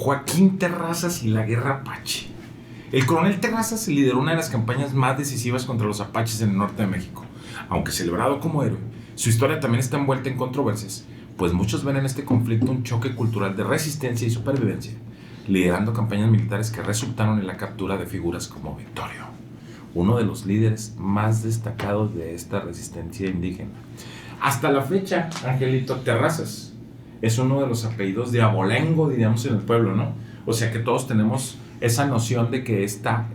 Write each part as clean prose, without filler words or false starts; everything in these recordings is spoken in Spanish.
Joaquín Terrazas y la Guerra Apache. El coronel Terrazas lideró una de las campañas más decisivas contra los apaches en el norte de México. Aunque celebrado como héroe, su historia también está envuelta en controversias, pues muchos ven en este conflicto un choque cultural de resistencia y supervivencia, liderando campañas militares que resultaron en la captura de figuras como Victorio, uno de los líderes más destacados de esta resistencia indígena. Hasta la fecha, Angelito, Terrazas es uno de los apellidos de abolengo, diríamos, en el pueblo, ¿no? O sea que todos tenemos esa noción de que esta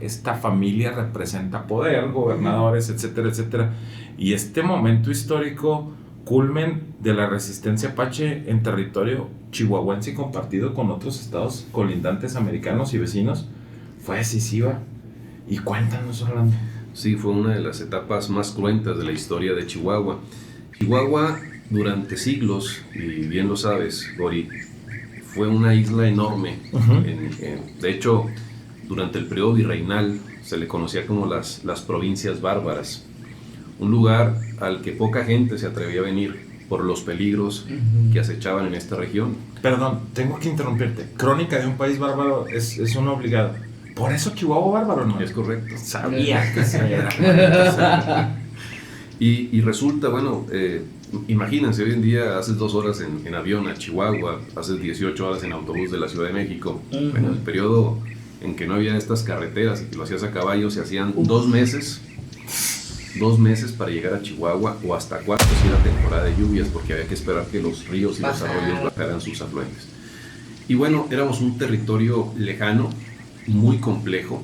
familia representa poder, gobernadores, etcétera, etcétera. Y este momento histórico, culmen de la resistencia apache en territorio chihuahuense y compartido con otros estados colindantes americanos y vecinos, fue decisiva. Y cuéntanos, Orlando. Sí, fue una de las etapas más cruentas de la historia de Chihuahua. Chihuahua, durante siglos, y bien lo sabes, Gori, fue una isla enorme. De hecho, durante el periodo virreinal se le conocía como las provincias bárbaras. Un lugar al que poca gente se atrevía a venir por los peligros que acechaban en esta región. Perdón, tengo que interrumpirte. Crónica de un país bárbaro es una obligada. Por eso Chihuahua bárbaro, ¿no? Es correcto. Sabía que se era. Y resulta, bueno, imagínense, hoy en día haces 2 horas en avión a Chihuahua, haces 18 horas en autobús de la Ciudad de México. Bueno, el periodo en que no había estas carreteras y que lo hacías a caballo, se hacían 2 meses. 2 meses para llegar a Chihuahua, o hasta 4 si era temporada de lluvias, porque había que esperar que los ríos y los arroyos bajaran sus afluentes. Y bueno, éramos un territorio lejano, muy complejo,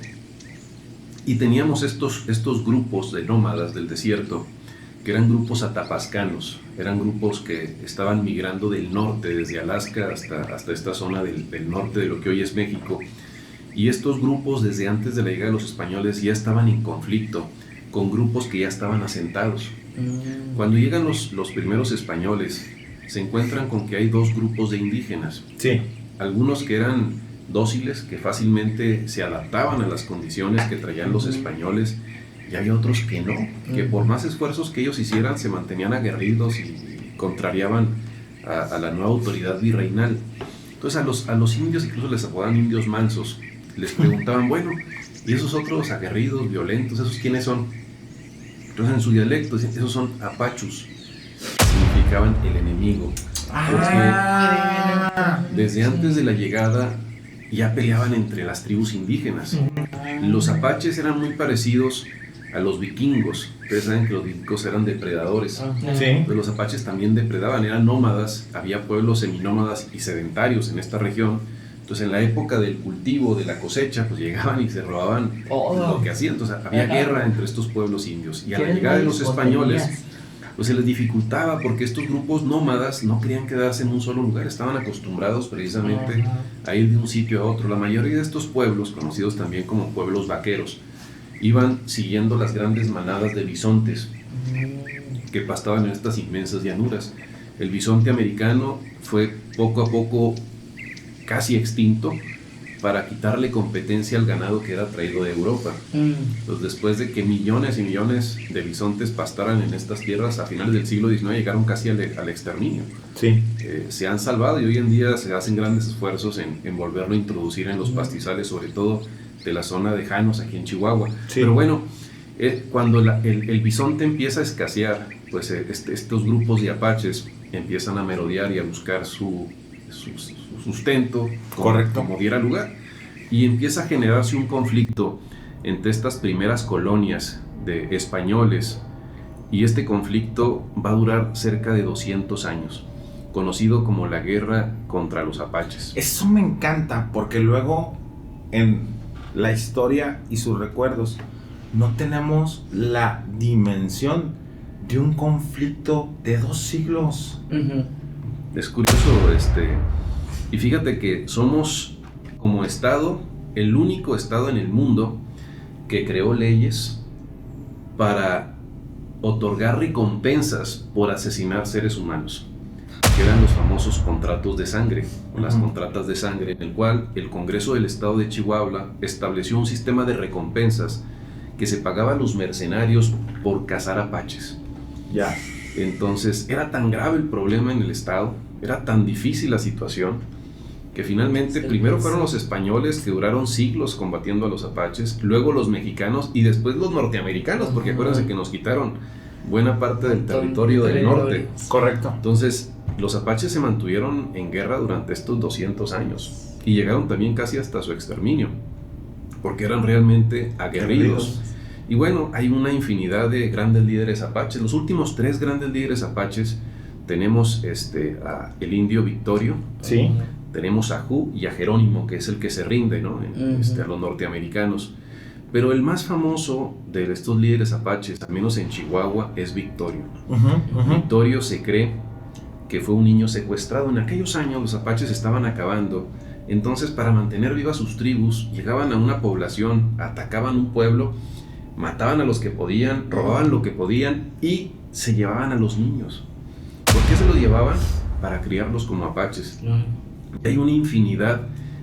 y teníamos estos grupos de nómadas del desierto, que eran grupos atapascanos, eran grupos que estaban migrando del norte, desde Alaska hasta esta zona del norte de lo que hoy es México. Y estos grupos, desde antes de la llegada de los españoles, ya estaban en conflicto con grupos que ya estaban asentados. Cuando llegan los primeros españoles, se encuentran con que hay 2 grupos de indígenas. Sí. Algunos que eran dóciles, que fácilmente se adaptaban a las condiciones que traían los españoles, y había otros que no, que por más esfuerzos que ellos hicieran, se mantenían aguerridos y contrariaban a la nueva autoridad virreinal. Entonces a los indios, incluso les apodaban indios mansos, les preguntaban, bueno, ¿y esos otros aguerridos, violentos, esos quiénes son? Entonces en su dialecto decían, esos son apachus, significaban el enemigo. Desde antes de la llegada ya peleaban entre las tribus indígenas. Los apaches eran muy parecidos a los vikingos. Ustedes saben que los vikingos eran depredadores. Pero los apaches también depredaban, eran nómadas, había pueblos seminómadas y sedentarios en esta región. Entonces en la época del cultivo, de la cosecha, pues llegaban y se robaban lo que hacían. Entonces había guerra entre estos pueblos indios. Y a la llegada de los españoles, pues se les dificultaba, porque estos grupos nómadas no querían quedarse en un solo lugar, estaban acostumbrados precisamente a ir de un sitio a otro. La mayoría de estos pueblos, conocidos también como pueblos vaqueros, iban siguiendo las grandes manadas de bisontes que pastaban en estas inmensas llanuras. El bisonte americano fue poco a poco casi extinto para quitarle competencia al ganado que era traído de Europa. Entonces, después de que millones y millones de bisontes pastaran en estas tierras, a finales del siglo XIX llegaron casi al exterminio. Sí. Se han salvado y hoy en día se hacen grandes esfuerzos en volverlo a introducir en los pastizales, sobre todo de la zona de Janos, aquí en Chihuahua. Sí. Pero bueno, cuando el bisonte empieza a escasear, pues estos grupos de apaches empiezan a merodear y a buscar su sustento, como diera lugar, y empieza a generarse un conflicto entre estas primeras colonias de españoles, y este conflicto va a durar cerca de 200 años, conocido como la guerra contra los apaches. Eso me encanta, porque luego en la historia y sus recuerdos no tenemos la dimensión de un conflicto de 2 siglos. Es curioso, y fíjate que somos, como estado, el único estado en el mundo que creó leyes para otorgar recompensas por asesinar seres humanos, que eran los famosos contratos de sangre, o las contratas de sangre, en el cual el Congreso del Estado de Chihuahua estableció un sistema de recompensas que se pagaba a los mercenarios por cazar apaches. Ya. Entonces era tan grave el problema en el estado, era tan difícil la situación, que finalmente primero fueron los españoles, que duraron siglos combatiendo a los apaches, luego los mexicanos y después los norteamericanos, porque acuérdense que nos quitaron buena parte del territorio del norte. Correcto. Entonces, los apaches se mantuvieron en guerra durante estos 200 años y llegaron también casi hasta su exterminio, porque eran realmente aguerridos. Y bueno, hay una infinidad de grandes líderes apaches. Los últimos 3 grandes líderes apaches tenemos a el indio Victorio, Sí. tenemos a Hu y a Jerónimo, que es el que se rinde, ¿no? A los norteamericanos. Pero el más famoso de estos líderes apaches, al menos en Chihuahua, es Victorio. Victorio se cree que fue un niño secuestrado. En aquellos años los apaches estaban acabando. Entonces, para mantener vivas sus tribus, llegaban a una población, atacaban un pueblo, mataban a los que podían, robaban lo que podían y se llevaban a los niños. ¿Por qué se los llevaban? Para criarlos como apaches. Hay una infinidad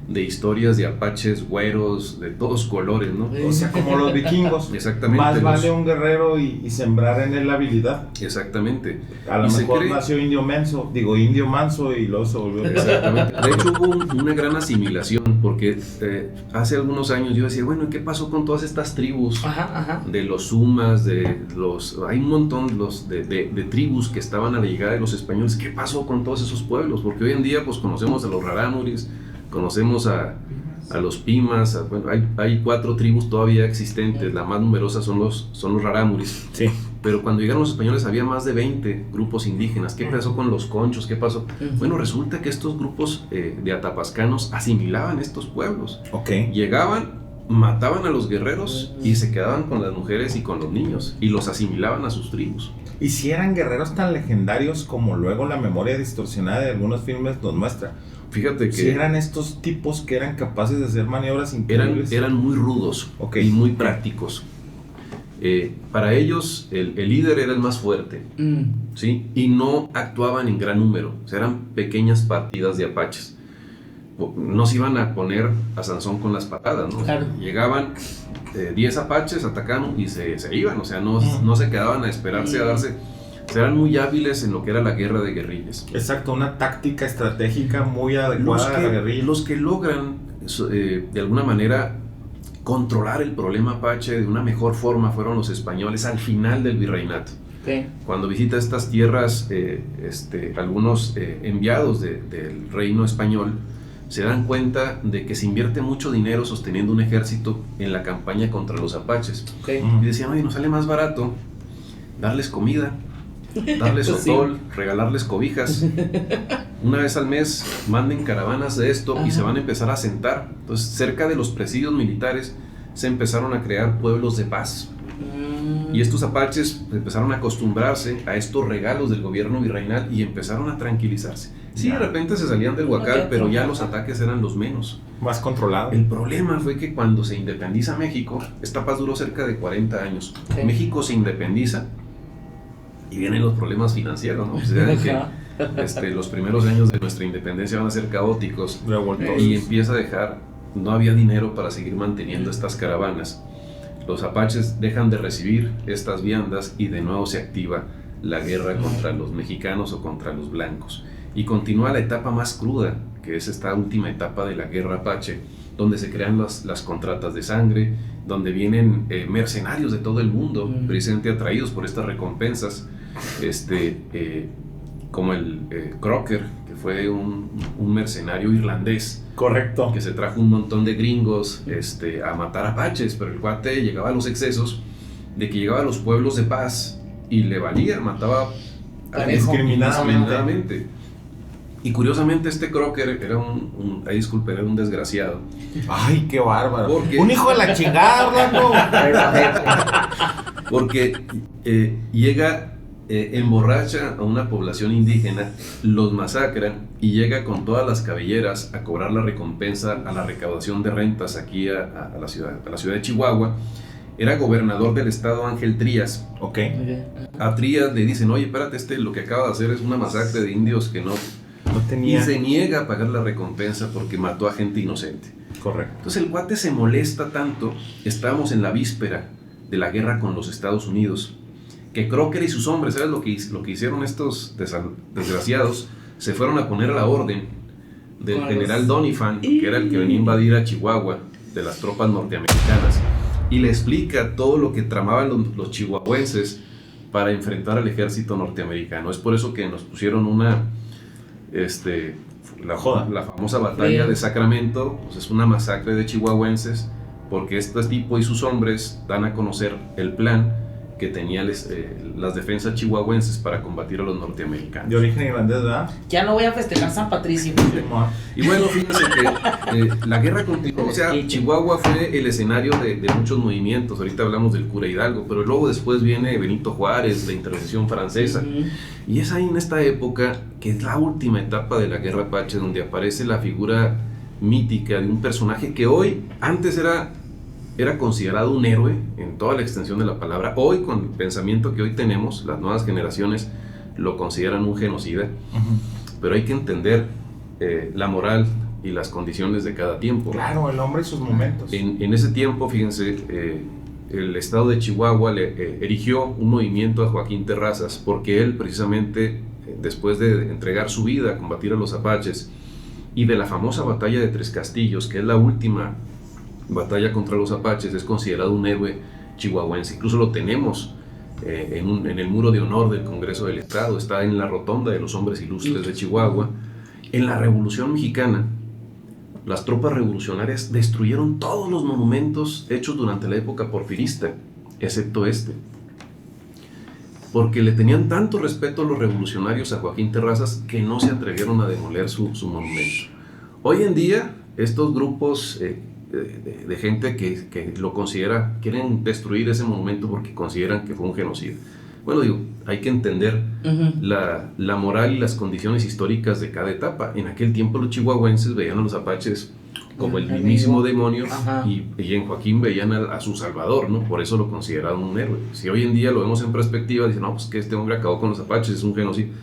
de historias de apaches güeros, de todos colores, ¿no? O sea, como los vikingos. Exactamente. Más vale un guerrero y sembrar en él la habilidad. Exactamente. A lo mejor nació indio manso y luego se volvió. Exactamente. De hecho hubo una gran asimilación, porque hace algunos años yo decía, bueno, ¿qué pasó con todas estas tribus? De los sumas, hay un montón de tribus que estaban a la llegada de los españoles. ¿Qué pasó con todos esos pueblos? Porque hoy en día pues conocemos a los rarámuris, conocemos a los pimas, bueno, hay 4 tribus todavía existentes, la más numerosa son los rarámuris. Sí. Pero cuando llegaron los españoles había más de 20 grupos indígenas. ¿Qué pasó con los conchos? ¿Qué pasó? Bueno, resulta que estos grupos de atapascanos asimilaban estos pueblos. Llegaban, mataban a los guerreros y se quedaban con las mujeres y con los niños y los asimilaban a sus tribus. Y si eran guerreros tan legendarios como luego la memoria distorsionada de algunos filmes nos muestra. Fíjate que si eran estos tipos que eran capaces de hacer maniobras increíbles. Eran muy rudos y muy prácticos. Para ellos el líder era el más fuerte, ¿sí? Y no actuaban en gran número, o sea, eran pequeñas partidas de apaches. No se iban a poner a Sansón con las patadas, ¿no? Claro. Llegaban 10 apaches, atacaban y se iban, o sea, no se quedaban a esperarse a darse. O sea, eran muy hábiles en lo que era la guerra de guerrillas. Exacto, una táctica estratégica muy adecuada a la guerrilla. Los que logran de alguna manera controlar el problema apache de una mejor forma fueron los españoles al final del virreinato. Cuando visita estas tierras, algunos enviados del reino español se dan cuenta de que se invierte mucho dinero sosteniendo un ejército en la campaña contra los apaches. Y decían, oye, nos sale más barato darles comida, darles sotol, regalarles cobijas. Una vez al mes manden caravanas de esto y se van a empezar a asentar. Entonces, cerca de los presidios militares se empezaron a crear pueblos de paz. Y estos apaches empezaron a acostumbrarse a estos regalos del gobierno virreinal y empezaron a tranquilizarse. Sí, de repente se salían del huacal, pero ya los ataques eran los menos. Más controlados. El problema fue que cuando se independiza México, esta paz duró cerca de 40 años. México se independiza y vienen los problemas financieros, ¿no? O sea, que los primeros años de nuestra independencia van a ser caóticos y empieza a dejar, no había dinero para seguir manteniendo estas caravanas. Los apaches dejan de recibir estas viandas y de nuevo se activa la guerra contra los mexicanos o contra los blancos. Y continúa la etapa más cruda, que es esta última etapa de la guerra apache, donde se crean las contratas de sangre, donde vienen mercenarios de todo el mundo, precisamente atraídos por estas recompensas, como el Crocker, que fue un mercenario irlandés. Correcto. Que se trajo un montón de gringos a matar apaches, pero el cuate llegaba a los excesos de que llegaba a los pueblos de paz y le valía, mataba indiscriminadamente. Y curiosamente este Crocker era era un desgraciado. Ay, qué bárbaro. Un hijo de la chingada, Orlando. Porque llega, emborracha a una población indígena, los masacran y llega con todas las cabelleras a cobrar la recompensa a la recaudación de rentas aquí a la ciudad de Chihuahua. Era gobernador del estado Ángel Trías. A Trías le dicen, oye, espérate, lo que acaba de hacer es una masacre de indios que no tenía. Y se niega a pagar la recompensa porque mató a gente inocente. Correcto. Entonces el cuate se molesta tanto. Estábamos en la víspera de la guerra con los Estados Unidos, que Crocker y sus hombres, ¿sabes lo que hicieron estos desgraciados? Se fueron a poner a la orden del general Doniphan, que era el que venía a invadir a Chihuahua, de las tropas norteamericanas, y le explica todo lo que tramaban los chihuahuenses para enfrentar al ejército norteamericano. Es por eso que nos pusieron la famosa batalla de Sacramento. Pues es una masacre de chihuahuenses, porque este tipo y sus hombres dan a conocer el plan que tenían las defensas chihuahuenses para combatir a los norteamericanos. De origen irlandés, ¿verdad? Ya no voy a festejar San Patricio. Y bueno, fíjense que la guerra continuó. O sea, Chihuahua fue el escenario de muchos movimientos. Ahorita hablamos del cura Hidalgo, pero luego después viene Benito Juárez, la intervención francesa. Y es ahí en esta época, que es la última etapa de la guerra apache, donde aparece la figura mítica de un personaje que hoy, antes era considerado un héroe en toda la extensión de la palabra. Hoy, con el pensamiento que hoy tenemos, las nuevas generaciones lo consideran un genocida. Pero hay que entender la moral y las condiciones de cada tiempo. Claro, el hombre y sus momentos. En ese tiempo, fíjense, el estado de Chihuahua le erigió un movimiento a Joaquín Terrazas, porque él precisamente, después de entregar su vida a combatir a los apaches, y de la famosa batalla de Tres Castillos, que es la última batalla contra los apaches, es considerado un héroe chihuahuense. Incluso lo tenemos en el muro de honor del Congreso del Estado, está en la rotonda de los hombres ilustres de Chihuahua. En la Revolución Mexicana, las tropas revolucionarias destruyeron todos los monumentos hechos durante la época porfirista, excepto porque le tenían tanto respeto a los revolucionarios, a Joaquín Terrazas, que no se atrevieron a demoler su monumento. Hoy en día, estos grupos de gente que lo considera, quieren destruir ese monumento porque consideran que fue un genocidio. Bueno, hay que entender la moral y las condiciones históricas de cada etapa. En aquel tiempo los chihuahuenses veían a los apaches como el mismísimo demonio, y en Joaquín veían a su salvador, ¿no? Por eso lo consideraban un héroe. Si hoy en día lo vemos en perspectiva, dicen, no, pues que este hombre acabó con los apaches, es un genocidio.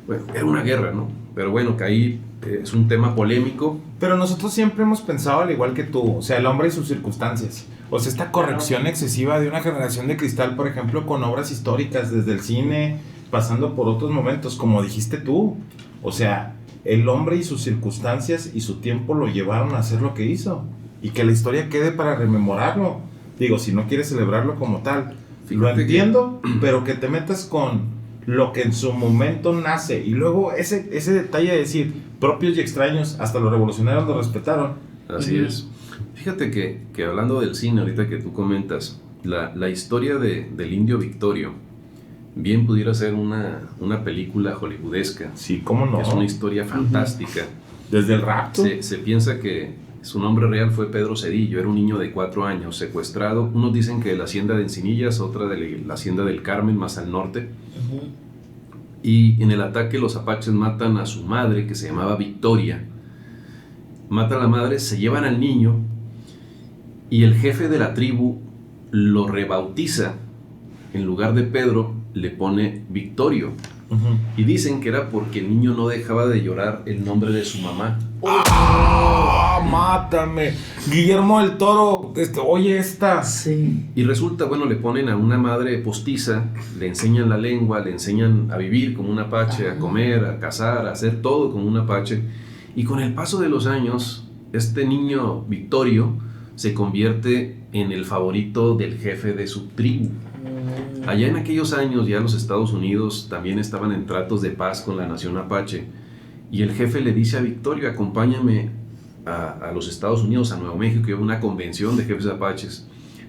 Bueno, era una guerra, ¿no? Pero bueno, que ahí es un tema polémico. Pero nosotros siempre hemos pensado al igual que tú, o sea, el hombre y sus circunstancias. O sea, esta corrección excesiva de una generación de cristal, por ejemplo, con obras históricas, desde el cine, pasando por otros momentos, como dijiste tú. O sea, el hombre y sus circunstancias y su tiempo lo llevaron a hacer lo que hizo. Y que la historia quede para rememorarlo. Digo, si no quieres celebrarlo como tal, lo entiendo, pero que te metas con lo que en su momento nace, y luego ese detalle de decir propios y extraños, hasta los revolucionarios lo respetaron. Así es. Fíjate que hablando del cine, ahorita que tú comentas, la historia del Indio Victorio bien pudiera ser una película hollywoodesca. Sí, cómo no. Es una historia fantástica. Desde el rapto. Se piensa que su nombre real fue Pedro Cedillo, era un niño de 4 años, secuestrado. Unos dicen que de la hacienda de Encinillas, otra de la hacienda del Carmen, más al norte. Y en el ataque los apaches matan a su madre, que se llamaba Victoria. Matan a la madre, se llevan al niño, y el jefe de la tribu lo rebautiza. En lugar de Pedro, le pone Victorio. Y dicen que era porque el niño no dejaba de llorar el nombre de su mamá. ¡Ah! ¡Mátame! Guillermo del Toro, oye esta. Sí. Y resulta, bueno, le ponen a una madre postiza, le enseñan la lengua, le enseñan a vivir como un apache, a comer, a cazar, a hacer todo como un apache. Y con el paso de los años, este niño Victorio se convierte en el favorito del jefe de su tribu. Allá en aquellos años ya los Estados Unidos también estaban en tratos de paz con la nación apache, y el jefe le dice a Victorio, acompáñame a los Estados Unidos, a Nuevo México, que hay una convención de jefes apaches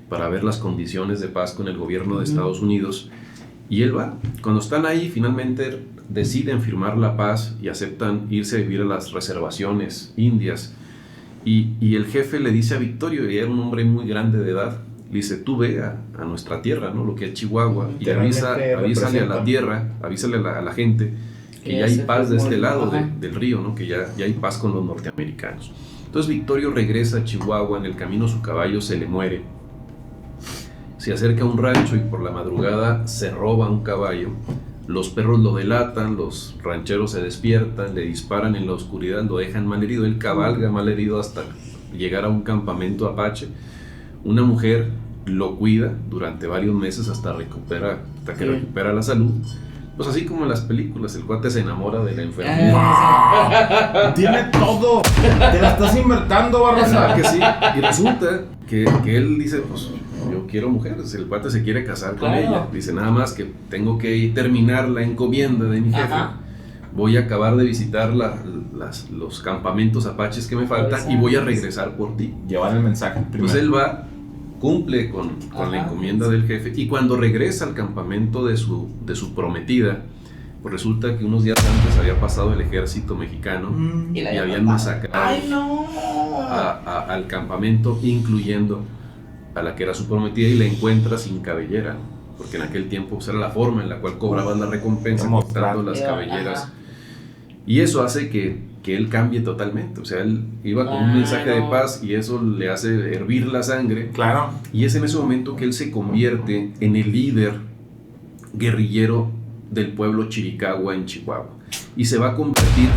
para ver las condiciones de paz con el gobierno de Estados Unidos, y él va. Cuando están ahí, finalmente deciden firmar la paz y aceptan irse a vivir a las reservaciones indias, y el jefe le dice a Victorio, y era un hombre muy grande de edad, le dice, tú ve a nuestra tierra, ¿no? Lo que es Chihuahua, y avísale a la tierra, avísale a la gente que ya hay paz de este lado del río, ¿no? Que ya hay paz con los norteamericanos. Entonces Victorio regresa a Chihuahua, en el camino su caballo se le muere, se acerca a un rancho y por la madrugada se roba un caballo. Los perros lo delatan, los rancheros se despiertan, le disparan en la oscuridad, lo dejan malherido, él cabalga malherido hasta llegar a un campamento apache. Una mujer lo cuida durante varios meses hasta que recupera la salud, Pues así como en las películas, el cuate se enamora de la enfermera. ¡Wow! Tiene todo. Te la estás inventando, Barraza. Que sí. Y resulta que él dice, pues yo quiero mujeres. El cuate se quiere casar con ella. Dice, nada más que tengo que terminar la encomienda de mi jefe. Voy a acabar de visitar los campamentos apaches que me faltan y voy a regresar por ti. Llevar el mensaje primero. Entonces él va, cumple con la encomienda del jefe, y cuando regresa al campamento de su prometida, pues resulta que unos días antes había pasado el ejército mexicano y habían masacrado al campamento, incluyendo a la que era su prometida, y la encuentra sin cabellera, porque en aquel tiempo pues, era la forma en la cual cobraban la recompensa, cortando las cabelleras. Y eso hace que él cambie totalmente. O sea, él iba con un mensaje de paz y eso le hace hervir la sangre. Claro. Y es en ese momento que él se convierte en el líder guerrillero del pueblo Chiricahua en Chihuahua. Y se va a convertir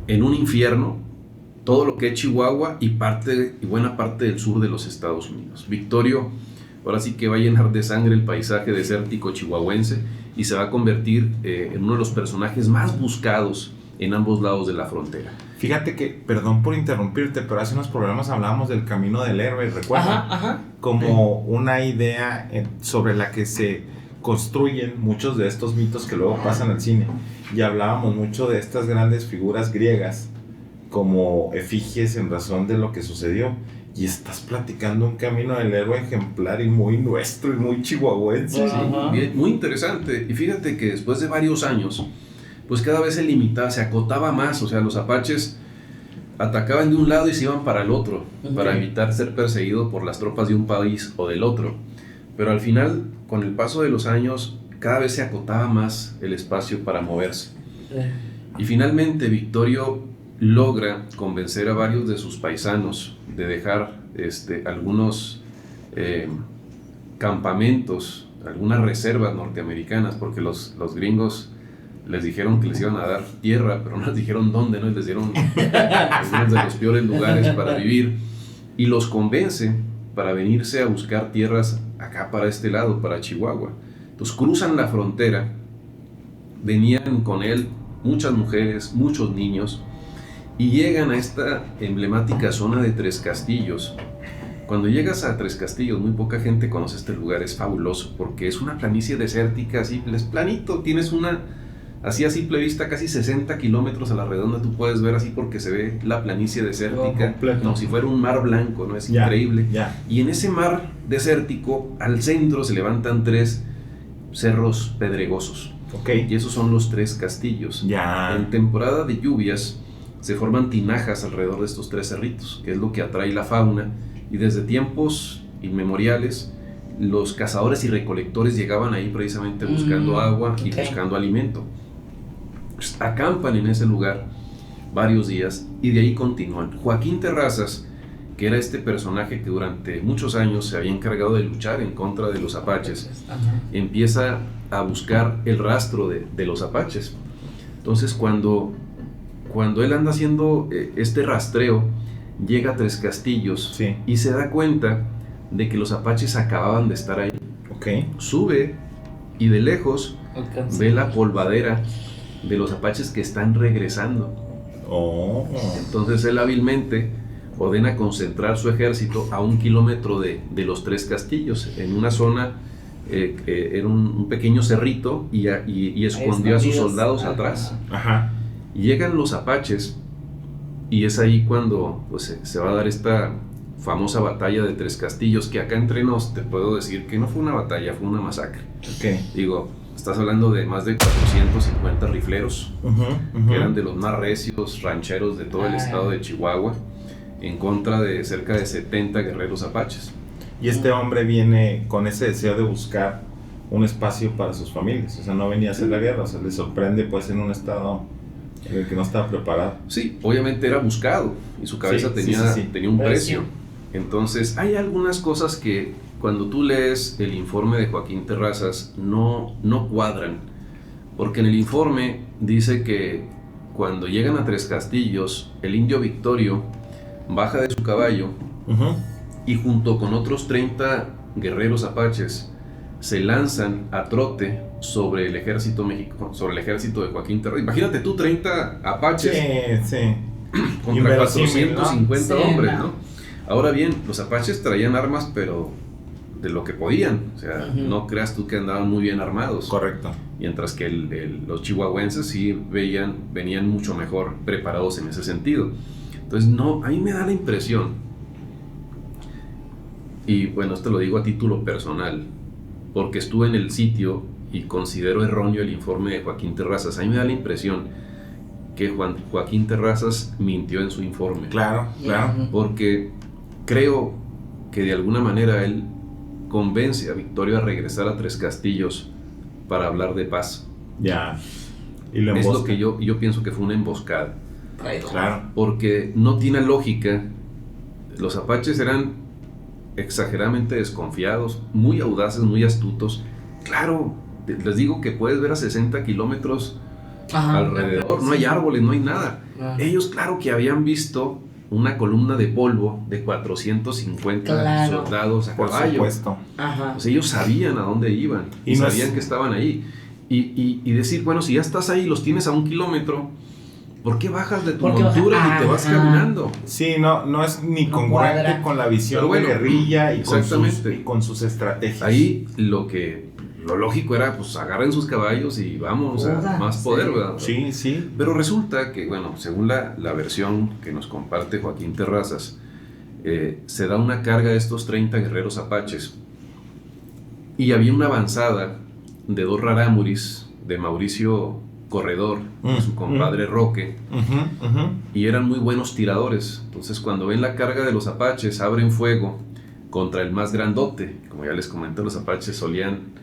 en un infierno todo lo que es Chihuahua y buena parte del sur de los Estados Unidos. Victorio, ahora sí que va a llenar de sangre el paisaje desértico chihuahuense y se va a convertir en uno de los personajes más buscados en ambos lados de la frontera. Fíjate que, perdón por interrumpirte, pero hace unos programas hablábamos del camino del héroe, ¿recuerdas? Como una idea sobre la que se construyen muchos de estos mitos que luego pasan al cine. Y hablábamos mucho de estas grandes figuras griegas como efigies en razón de lo que sucedió. Y estás platicando un camino del héroe ejemplar y muy nuestro y muy chihuahuense. Sí, bien, muy interesante. Y fíjate que después de varios años, pues cada vez se limitaba, se acotaba más. O sea, los apaches atacaban de un lado y se iban para el otro, para evitar ser perseguidos por las tropas de un país o del otro. Pero al final, con el paso de los años, cada vez se acotaba más el espacio para moverse. Y finalmente Victorio logra convencer a varios de sus paisanos de dejar algunos campamentos, algunas reservas norteamericanas, porque los gringos les dijeron que les iban a dar tierra, pero no les dijeron dónde, ¿no? Y les dieron algunos de los peores lugares para vivir, y los convence para venirse a buscar tierras acá para este lado, para Chihuahua. Entonces cruzan la frontera, venían con él muchas mujeres, muchos niños, y llegan a esta emblemática zona de Tres Castillos. Cuando llegas a Tres Castillos, muy poca gente conoce este lugar, es fabuloso, porque es una planicie desértica, así, es planito, tienes así a simple vista, casi 60 kilómetros a la redonda, tú puedes ver así porque se ve la planicie desértica, como si fuera un mar blanco, ¿no? Es increíble. Y en ese mar desértico, al centro se levantan 3 cerros pedregosos. Y esos son los Tres Castillos. En temporada de lluvias, se forman tinajas alrededor de estos 3 cerritos, que es lo que atrae la fauna, y desde tiempos inmemoriales los cazadores y recolectores llegaban ahí precisamente buscando agua y buscando alimento. Pues, acampan en ese lugar varios días y de ahí continúan. Joaquín Terrazas, que era este personaje que durante muchos años se había encargado de luchar en contra de los apaches, empieza a buscar el rastro de los apaches. Entonces cuando él anda haciendo este rastreo, llega a Tres Castillos y se da cuenta de que los apaches acababan de estar ahí. Sube y de lejos ve la polvadera de los apaches que están regresando. Entonces él hábilmente ordena concentrar su ejército a 1 kilómetro de los Tres Castillos, en una zona, era un pequeño cerrito, y escondió a sus soldados atrás. Y llegan los apaches, y es ahí cuando pues, se va a dar esta famosa batalla de Tres Castillos, que acá entre nos te puedo decir que no fue una batalla, fue una masacre. Digo, estás hablando de más de 450 rifleros, que eran de los más recios rancheros de todo el estado de Chihuahua, en contra de cerca de 70 guerreros apaches. Y este hombre viene con ese deseo de buscar un espacio para sus familias, o sea, no venía a hacer la guerra, o sea, le sorprende pues en un estado en el que no estaba preparado. Sí, obviamente era buscado y su cabeza tenía un precio. Entonces hay algunas cosas que cuando tú lees el informe de Joaquín Terrazas no cuadran, porque en el informe dice que cuando llegan a Tres Castillos, el indio Victorio baja de su caballo y junto con otros 30 guerreros apaches se lanzan a trote sobre el ejército sobre el ejército de Joaquín Terrazas. Imagínate tú, 30 apaches contra Inverosímil, 450 ¿no? hombres, Sí, ¿no? Ahora bien, los apaches traían armas, pero de lo que podían. O sea, no creas tú que andaban muy bien armados. Correcto. Mientras que los chihuahuenses sí venían mucho mejor preparados en ese sentido. Entonces, no, a mí me da la impresión, y bueno, esto lo digo a título personal, porque estuve en el sitio y considero erróneo el informe de Joaquín Terrazas. A mí me da la impresión que Joaquín Terrazas mintió en su informe. Claro. Porque creo que de alguna manera él convence a Victorio a regresar a Tres Castillos para hablar de paz. Ya. Y lo Es lo embosca. que yo pienso que fue una emboscada. Claro. Porque no tiene lógica. Los apaches eran exageradamente desconfiados, muy audaces, muy astutos. Claro, les digo que puedes ver a 60 kilómetros alrededor, no hay árboles, no hay nada. Ellos, claro que habían visto una columna de polvo de 450 soldados a Por caballo. supuesto. Pues ellos sabían a dónde iban y no sabían que estaban ahí. Y decir, bueno, si ya estás ahí, los tienes a 1 kilómetro, ¿por qué bajas de tu montura y te vas caminando? Sí, no es ni No congruente cuadra. con la visión Pero bueno, de guerrilla y exactamente. con sus estrategias. Ahí lo lógico era, pues agarren sus caballos y vamos a más poder, ¿verdad? Sí. Pero resulta que, bueno, según la versión que nos comparte Joaquín Terrazas, se da una carga de estos 30 guerreros apaches y había una avanzada de 2 rarámuris de Mauricio Corredor y su compadre Roque, y eran muy buenos tiradores. Entonces, cuando ven la carga de los apaches, abren fuego contra el más grandote. Como ya les comenté, los apaches solían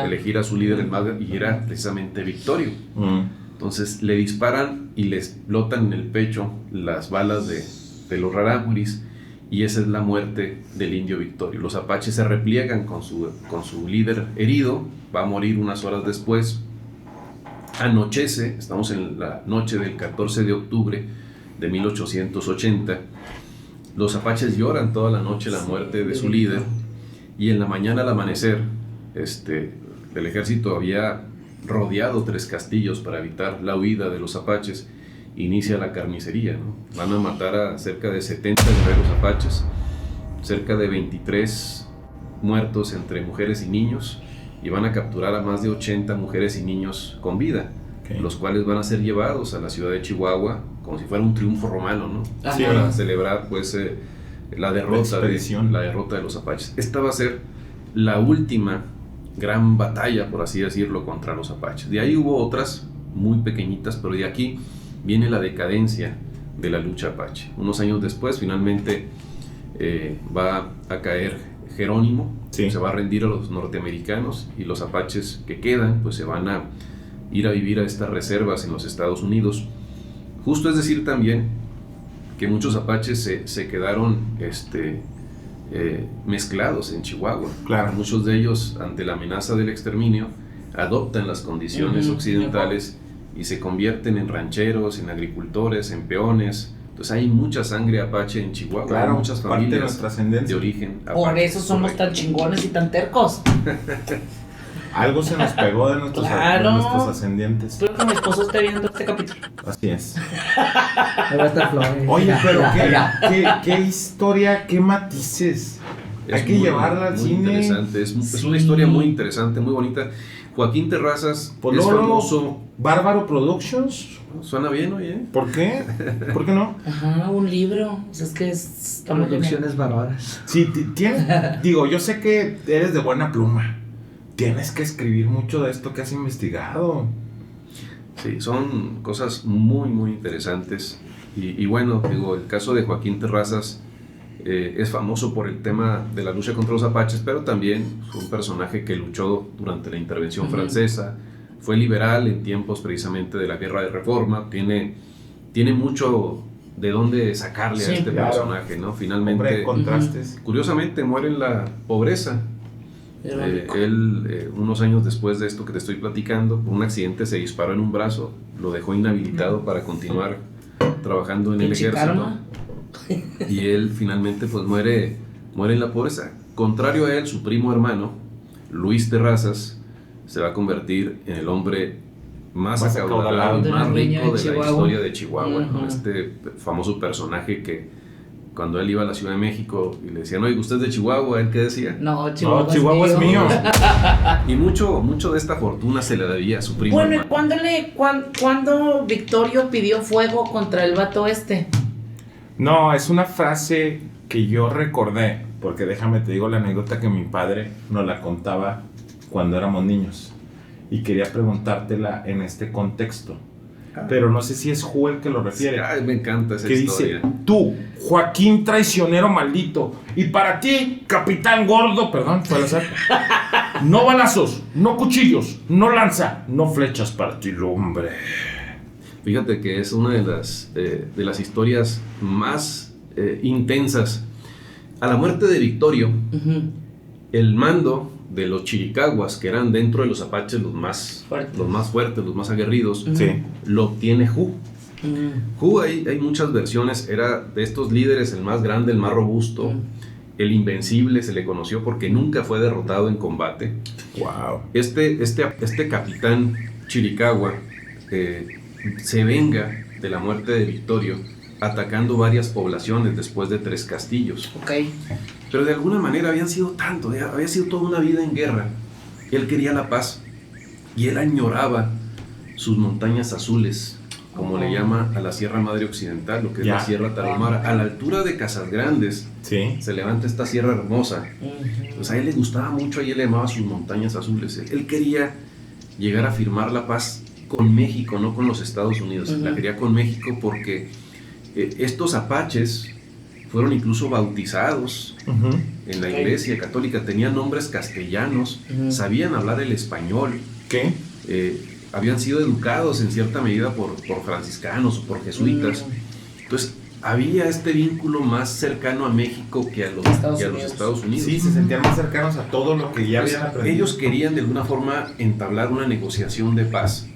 elegir a su líder el más y era precisamente Victorio. Entonces le disparan y les explotan en el pecho las balas de los rarámuris, y esa es la muerte del indio Victorio. Los apaches se repliegan con su líder herido, va a morir unas horas después. Anochece, estamos en la noche del 14 de octubre de 1880. Los apaches lloran toda la noche la muerte de su líder, y en la mañana al amanecer el ejército había rodeado Tres Castillos para evitar la huida de los apaches. Inicia la carnicería, ¿no? Van a matar a cerca de 70 guerreros apaches, cerca de 23 muertos entre mujeres y niños, y van a capturar a más de 80 mujeres y niños con vida, los cuales van a ser llevados a la ciudad de Chihuahua como si fuera un triunfo romano, ¿no? Para celebrar pues la derrota de los apaches. Esta va a ser la última gran batalla, por así decirlo, contra los apaches. De ahí hubo otras muy pequeñitas, pero de aquí viene la decadencia de la lucha apache. Unos años después, finalmente va a caer Jerónimo, se va a rendir a los norteamericanos, y los apaches que quedan pues se van a ir a vivir a estas reservas en los Estados Unidos. Justo es decir también que muchos apaches se quedaron mezclados en Chihuahua. Claro. Muchos de ellos, ante la amenaza del exterminio, adoptan las condiciones occidentales y se convierten en rancheros, en agricultores, en peones. Entonces hay mucha sangre apache en Chihuahua, Claro, hay muchas familias de origen apache. Por eso somos tan chingones y tan tercos. Algo se nos pegó de nuestros ascendientes. Espero que mi esposo esté viendo este capítulo. Así es. Va a estar Flores. Oye, pero ¿qué historia, qué matices? Hay que llevarla al cine. Interesante. Es una historia muy interesante, muy bonita. Joaquín Terrazas es famoso. Bárbaro Productions. Suena bien, oye. ¿Por qué? ¿Por qué no? Un libro. O sea, es que está muy Producciones bárbaras. Sí, digo, yo sé que eres de buena pluma. Tienes que escribir mucho de esto que has investigado. Sí, son cosas muy, muy interesantes. Y bueno, digo, el caso de Joaquín Terrazas es famoso por el tema de la lucha contra los apaches, pero también fue un personaje que luchó durante la intervención francesa, fue liberal en tiempos precisamente de la Guerra de Reforma, tiene mucho de dónde sacarle a este personaje, ¿no? Finalmente, hombre, contrastes. Curiosamente, muere en la pobreza. Él, unos años después de esto que te estoy platicando, por un accidente se disparó en un brazo, lo dejó inhabilitado para continuar trabajando en el ejército, y él finalmente pues muere en la pobreza. Contrario a él, su primo hermano Luis Terrazas se va a convertir en el hombre más Más acaudalado y acaudalado. más De la rico Riña de de la Chihuahua. historia de Chihuahua, ¿no? Ujú. Este famoso personaje que cuando él iba a la Ciudad de México y le decían, oye, ¿usted es de Chihuahua? ¿Él qué decía? No, Chihuahua, No, Chihuahua es mío. Y mucho de esta fortuna se le debía a su primo. Bueno, ¿y hermano. cuándo Victorio pidió fuego contra el vato este? No, es una frase que yo recordé, porque déjame te digo la anécdota que mi padre nos la contaba cuando éramos niños y quería preguntártela en este contexto, pero no sé si es Ju el que lo refiere. Ay, me encanta esa Que historia. dice, tú, Joaquín traicionero maldito, y para ti, capitán gordo, perdón, fue al azar, no balazos, no cuchillos, no lanza, no flechas para ti, hombre. Fíjate que es una de las historias más intensas. A la muerte de Victorio, Ujú. el mando de los chiricahuas, que eran dentro de los apaches los más Fuertes. fuertes, los más aguerridos, Ujú. Sí, lo obtiene Ju. Mm. Ju, hay muchas versiones, era de estos líderes el más grande, el más robusto, el invencible se le conoció porque nunca fue derrotado en combate. wow. Este capitán chiricahua se venga de la muerte de Victorio atacando varias poblaciones después de 3 castillos. Ok. Pero de alguna manera había sido toda una vida en guerra. Él quería la paz y él añoraba sus montañas azules, como le llama a la Sierra Madre Occidental, lo que es Ya. la Sierra Tarahumara. A la altura de Casas Grandes Sí, se levanta esta sierra hermosa. Ujú. Pues a él le gustaba mucho, a él le amaba sus montañas azules. Él quería llegar a firmar la paz con México, no con los Estados Unidos. Ujú. La quería con México porque estos apaches fueron incluso bautizados ujú, en la Ok. iglesia católica, tenían nombres castellanos, Ujú. sabían hablar el español, ¿qué? habían sido educados en cierta medida por franciscanos o por jesuitas. Entonces había este vínculo más cercano a México que a los Estados Unidos. Sí, se sentían más cercanos a todo lo que ya Pues, habían aprendido. ellos querían de alguna forma entablar una negociación de paz.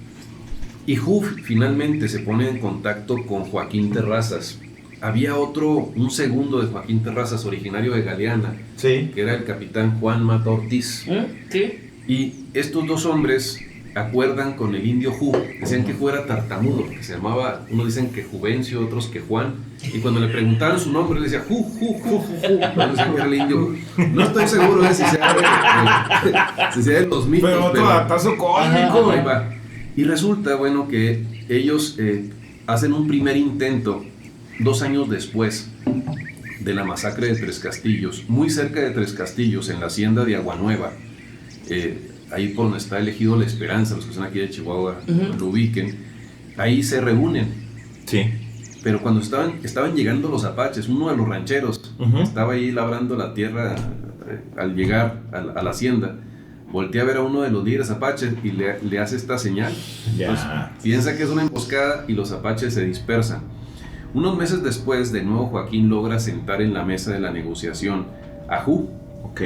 Y Ju finalmente se pone en contacto con Joaquín Terrazas. Había un segundo de Joaquín Terrazas, originario de Galeana, Sí, que era el capitán Juan Mata Ortiz. Sí. Y estos dos hombres acuerdan con el indio Ju. Decían que Ju era tartamudo, que se llamaba, unos dicen que Juvencio, otros que Juan. Y cuando le preguntaban su nombre, le decía Ju, Ju, Ju, Ju, Ju. Pero decían que era el indio. No estoy seguro de si sea de los mitos, pero otro datazo cósmico, ahí güey. va. Y resulta, bueno, que ellos hacen un primer intento 2 años después de la masacre de Tres Castillos, muy cerca de Tres Castillos, en la hacienda de Aguanueva, ahí por donde está el ejido La Esperanza, los que son aquí de Chihuahua Ujú. lo ubiquen, ahí se reúnen. Sí, Pero cuando estaban llegando los apaches, uno de los rancheros Ujú. estaba ahí labrando la tierra al llegar a la hacienda, voltea a ver a uno de los líderes apaches y le hace esta señal. ya. Entonces, piensa que es una emboscada y los apaches se dispersan. Unos meses después, de nuevo Joaquín logra sentar en la mesa de la negociación a Ju, Ok,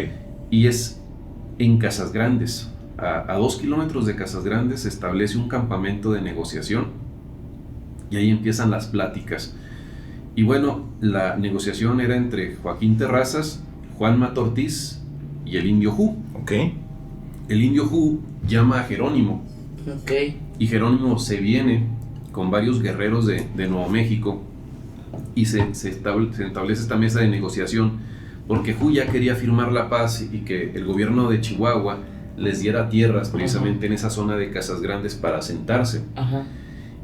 y es en Casas Grandes. A 2 kilómetros de Casas Grandes se establece un campamento de negociación y ahí empiezan las pláticas. Y bueno, la negociación era entre Joaquín Terrazas, Juan Mata Ortiz y el indio Ju. ok, El indio Ju llama a Jerónimo Ok. y Jerónimo se viene con varios guerreros de Nuevo México y se establece esta mesa de negociación porque Ju ya quería firmar la paz y que el gobierno de Chihuahua les diera tierras precisamente en esa zona de Casas Grandes para asentarse. Ajá.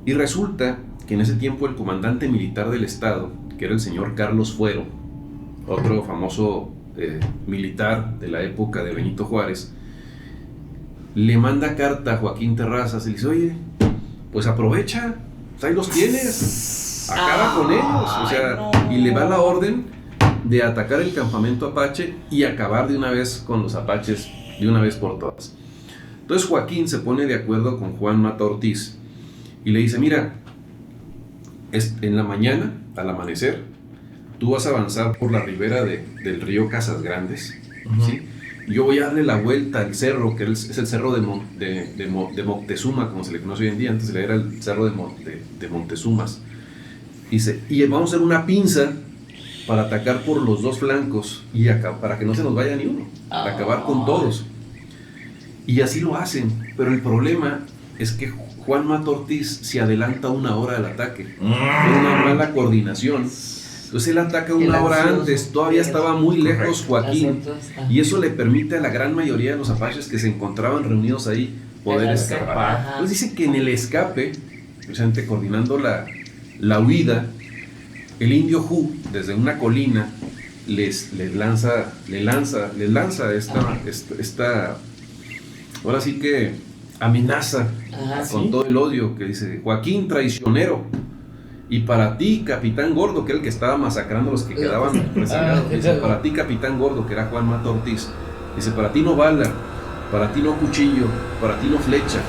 Y resulta que en ese tiempo el comandante militar del estado, que era el señor Carlos Fuero, otro famoso militar de la época de Benito Juárez, le manda carta a Joaquín Terrazas y le dice, oye, pues aprovecha, pues ahí los tienes, acaba con ellos, o sea, no. y le da la orden de atacar el campamento apache y acabar de una vez con los apaches, de una vez por todas. Entonces Joaquín se pone de acuerdo con Juan Mata Ortiz y le dice, mira, en la mañana, al amanecer, tú vas a avanzar por la ribera del río Casas Grandes, Ujú. ¿sí? Yo voy a darle la vuelta al cerro, que es el cerro de Moctezuma, como se le conoce hoy en día. Antes le era el cerro de Montezumas. Y vamos a hacer una pinza para atacar por los 2 flancos y para que no se nos vaya ni uno, para acabar con todos. Y así lo hacen, pero el problema es que Juan Mata Ortiz se adelanta 1 hora al ataque. Por una mala coordinación. Entonces él ataca 1 hora antes, todavía estaba muy lejos Joaquín, y eso le permite a la gran mayoría de los apaches que se encontraban reunidos ahí poder escapar. Entonces dice que en el escape, precisamente coordinando la huida, el indio Hu desde una colina le lanza esta ahora sí que amenaza con todo el odio, que dice: Joaquín, traicionero, y para ti, Capitán Gordo, que era el que estaba masacrando a los que quedaban rezagados, dice: para ti, Capitán Gordo, que era Juan Mata Ortiz, dice: para ti no bala, para ti no cuchillo, para ti no flecha,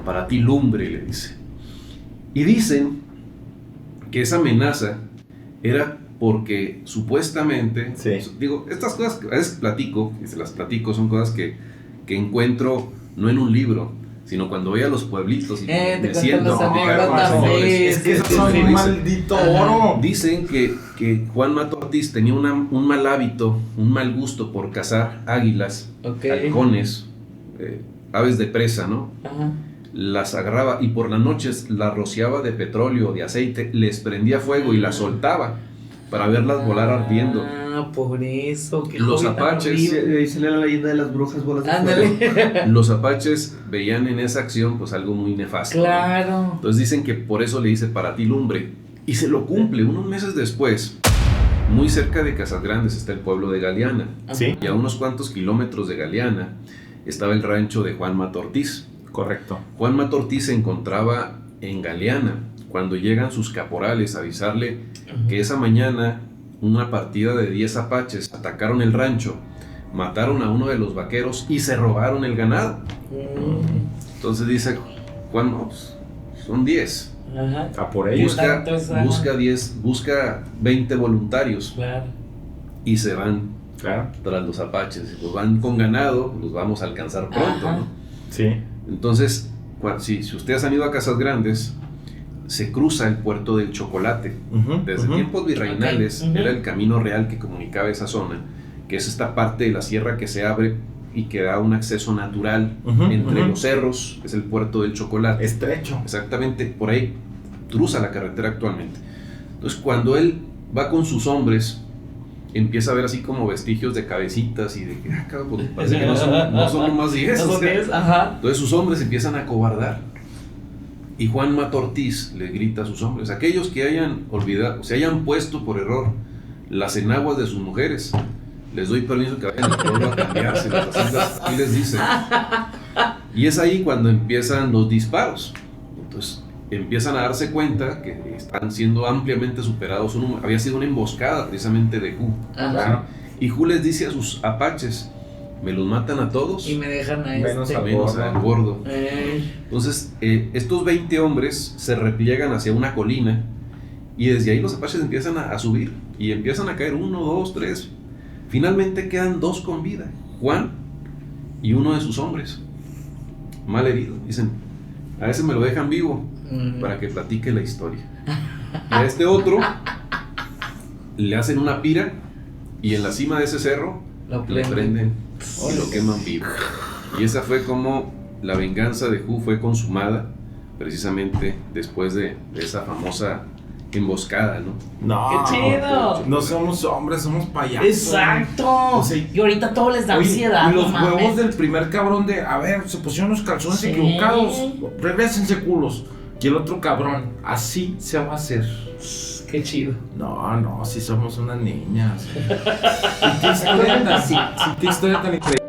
para ti lumbre, le dice. Y dicen que esa amenaza era porque supuestamente, digo, estas cosas que a veces platico, y se las platico, son cosas que encuentro no en un libro, sino cuando voy a los pueblitos y me siento a platicar con los señores. Es que eso es un maldito oro. Dicen que Juan Mata Ortiz tenía un mal hábito, un mal gusto por cazar águilas, halcones, aves de presa, ¿no? Las agarraba y por las noches las rociaba de petróleo, de aceite, les prendía fuego y las soltaba para verlas volar ardiendo. Por eso. Los apaches, Ahí se lee la leyenda de las brujas bolas de fuego. Los apaches veían en esa acción pues algo muy nefasto. Claro. ¿No? Entonces dicen que por eso le dice: para ti lumbre. Y se lo cumple. Unos meses después, muy cerca de Casas Grandes está el pueblo de Galeana. Sí. Y a unos cuantos kilómetros de Galeana estaba el rancho de Juan Mata Ortiz. Correcto. Juan Mata Ortiz se encontraba en Galeana cuando llegan sus caporales a avisarle que esa mañana una partida de 10 apaches atacaron el rancho, mataron a uno de los vaqueros y se robaron el ganado. Entonces dice Juan: no, pues, son 10. A por ellos. Busca 20 voluntarios. Claro. Y se van tras los apaches. Pues van con ganado, los vamos a alcanzar pronto, ¿no? Sí. Entonces, si ustedes han ido a Casas Grandes, se cruza el puerto del Chocolate. Desde tiempos virreinales era el camino real que comunicaba esa zona, que es esta parte de la sierra que se abre y que da un acceso natural entre los cerros, que es el puerto del Chocolate. Estrecho. Exactamente, por ahí cruza la carretera actualmente. Entonces, cuando él va con sus hombres, empieza a ver así como vestigios de cabecitas y de que pues parece que no son nomás 10. Entonces sus hombres empiezan a acobardar. Y Juan Mata Ortiz le grita a sus hombres: aquellos que hayan olvidado, se hayan puesto por error las enaguas de sus mujeres, les doy permiso que vayan al pueblo a cambiarse las haciendas. Y les dice. Y es ahí cuando empiezan los disparos. Entonces empiezan a darse cuenta que están siendo ampliamente superados. Había sido una emboscada precisamente de Hu. Y Hu les dice a sus apaches: me los matan a todos y me dejan a menos al gordo. Entonces estos 20 hombres se repliegan hacia una colina y desde ahí los apaches empiezan a subir y empiezan a caer 1, 2, 3. Finalmente quedan 2 con vida: Juan y uno de sus hombres mal herido. Dicen: a ese me lo dejan vivo para que platique la historia. Y a este otro le hacen una pira y en la cima de ese cerro le prenden y lo queman vivo. Y esa fue como la venganza de Hu fue consumada, precisamente después de esa famosa emboscada, ¿no? No, ¡qué chido! No somos hombres, somos payasos. ¡Exacto! O sea, y ahorita todo les da ansiedad. Y los huevos del primer cabrón de: a ver, se pusieron los calzones equivocados, regrésense culos. Y el otro cabrón: así se va a hacer. ¡Qué chido! No, sí somos unas niñas. ¿Y qué historia tan increíble?